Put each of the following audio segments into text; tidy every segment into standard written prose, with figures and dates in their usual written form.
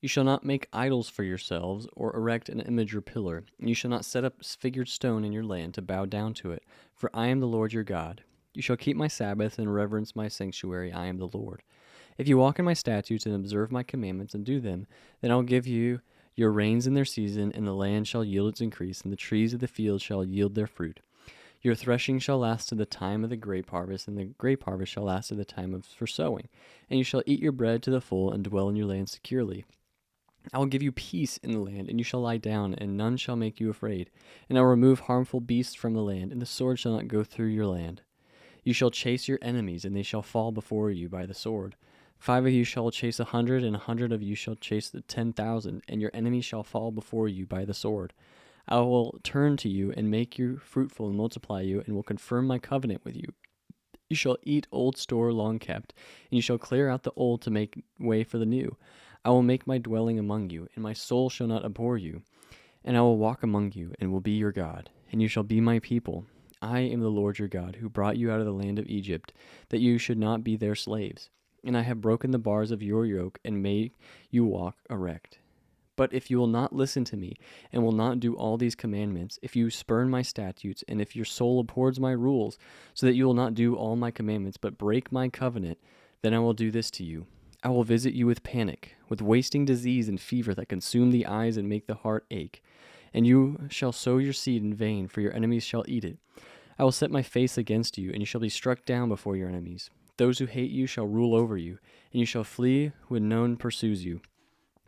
You shall not make idols for yourselves, or erect an image or pillar. And you shall not set up figured stone in your land to bow down to it, for I am the Lord your God. You shall keep my Sabbath and reverence my sanctuary. I am the Lord. If you walk in my statutes and observe my commandments and do them, then I will give you your rains in their season, and the land shall yield its increase, and the trees of the field shall yield their fruit. Your threshing shall last to the time of the grape harvest, and the grape harvest shall last to the time for sowing. And you shall eat your bread to the full, and dwell in your land securely. I will give you peace in the land, and you shall lie down, and none shall make you afraid. And I will remove harmful beasts from the land, and the sword shall not go through your land. You shall chase your enemies, and they shall fall before you by the sword. 5 of you shall chase 100, and 100 of you shall chase the 10,000, and your enemies shall fall before you by the sword. I will turn to you and make you fruitful and multiply you, and will confirm my covenant with you. You shall eat old store long kept, and you shall clear out the old to make way for the new. I will make my dwelling among you, and my soul shall not abhor you. And I will walk among you, and will be your God, and you shall be my people. I am the Lord your God, who brought you out of the land of Egypt, that you should not be their slaves. And I have broken the bars of your yoke, and made you walk erect. But if you will not listen to me, and will not do all these commandments, if you spurn my statutes, and if your soul abhors my rules, so that you will not do all my commandments, but break my covenant, then I will do this to you. I will visit you with panic, with wasting disease and fever that consume the eyes and make the heart ache. And you shall sow your seed in vain, for your enemies shall eat it. I will set my face against you, and you shall be struck down before your enemies. Those who hate you shall rule over you, and you shall flee when none pursues you.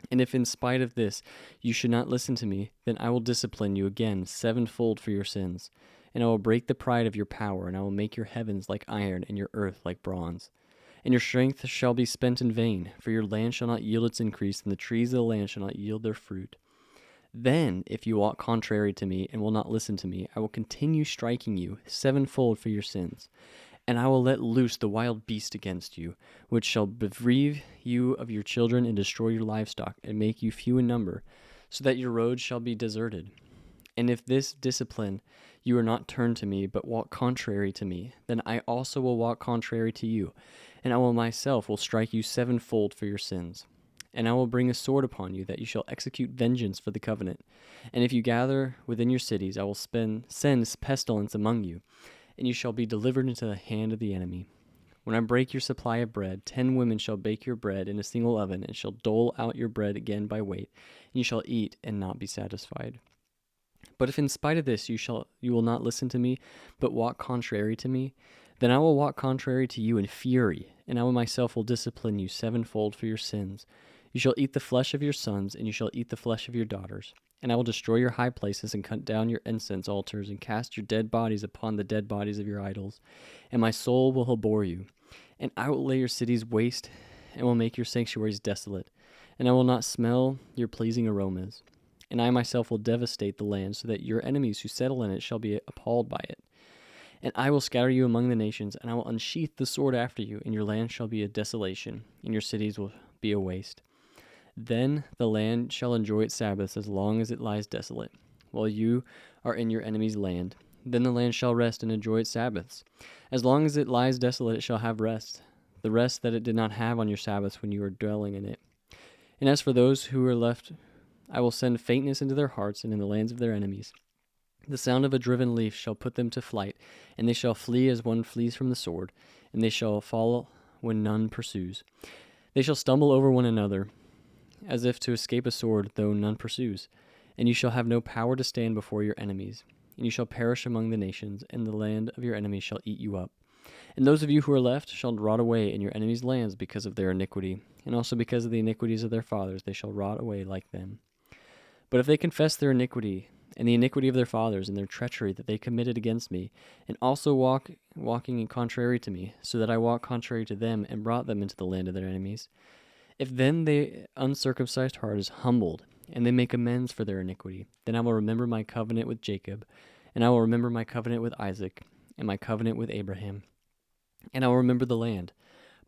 And if in spite of this you should not listen to me, then I will discipline you again sevenfold for your sins. And I will break the pride of your power, and I will make your heavens like iron, and your earth like bronze. And your strength shall be spent in vain, for your land shall not yield its increase, and the trees of the land shall not yield their fruit. Then, if you walk contrary to me, and will not listen to me, I will continue striking you sevenfold for your sins. And I will let loose the wild beast against you, which shall bereave you of your children and destroy your livestock, and make you few in number, so that your roads shall be deserted. And if this discipline you are not turned to me, but walk contrary to me, then I also will walk contrary to you, and I will myself will strike you sevenfold for your sins. And I will bring a sword upon you, that you shall execute vengeance for the covenant. And if you gather within your cities, I will send pestilence among you, and you shall be delivered into the hand of the enemy. When I break your supply of bread, 10 women shall bake your bread in a single oven, and shall dole out your bread again by weight, and you shall eat and not be satisfied. But if in spite of this you will not listen to me, but walk contrary to me, then I will walk contrary to you in fury, and I myself will discipline you sevenfold for your sins. You shall eat the flesh of your sons, and you shall eat the flesh of your daughters. And I will destroy your high places, and cut down your incense altars, and cast your dead bodies upon the dead bodies of your idols. And my soul will abhor you. And I will lay your cities waste, and will make your sanctuaries desolate. And I will not smell your pleasing aromas. And I myself will devastate the land, so that your enemies who settle in it shall be appalled by it. And I will scatter you among the nations, and I will unsheath the sword after you, and your land shall be a desolation, and your cities will be a waste. Then the land shall enjoy its Sabbaths as long as it lies desolate, while you are in your enemy's land. Then the land shall rest and enjoy its Sabbaths. As long as it lies desolate, it shall have rest, the rest that it did not have on your Sabbaths when you were dwelling in it. And as for those who are left, I will send faintness into their hearts and in the lands of their enemies. The sound of a driven leaf shall put them to flight, and they shall flee as one flees from the sword, and they shall fall when none pursues. They shall stumble over one another, as if to escape a sword, though none pursues. And you shall have no power to stand before your enemies. And you shall perish among the nations, and the land of your enemies shall eat you up. And those of you who are left shall rot away in your enemies' lands because of their iniquity, and also because of the iniquities of their fathers they shall rot away like them. But if they confess their iniquity, and the iniquity of their fathers, and their treachery that they committed against me, and also walking in contrary to me, so that I walked contrary to them, and brought them into the land of their enemies, if then the uncircumcised heart is humbled, and they make amends for their iniquity, then I will remember my covenant with Jacob, and I will remember my covenant with Isaac, and my covenant with Abraham. And I will remember the land,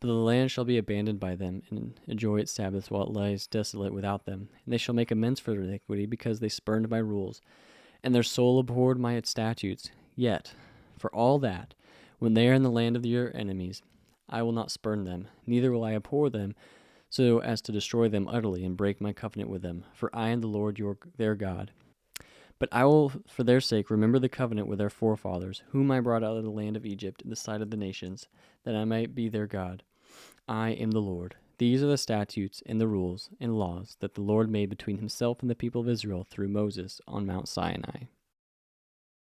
but the land shall be abandoned by them, and enjoy its Sabbaths while it lies desolate without them. And they shall make amends for their iniquity, because they spurned my rules, and their soul abhorred my statutes. Yet, for all that, when they are in the land of your enemies, I will not spurn them, neither will I abhor them, so as to destroy them utterly and break my covenant with them, for I am the Lord their God. But I will, for their sake, remember the covenant with their forefathers, whom I brought out of the land of Egypt in the sight of the nations, that I might be their God. I am the Lord. These are the statutes and the rules and laws that the Lord made between himself and the people of Israel through Moses on Mount Sinai.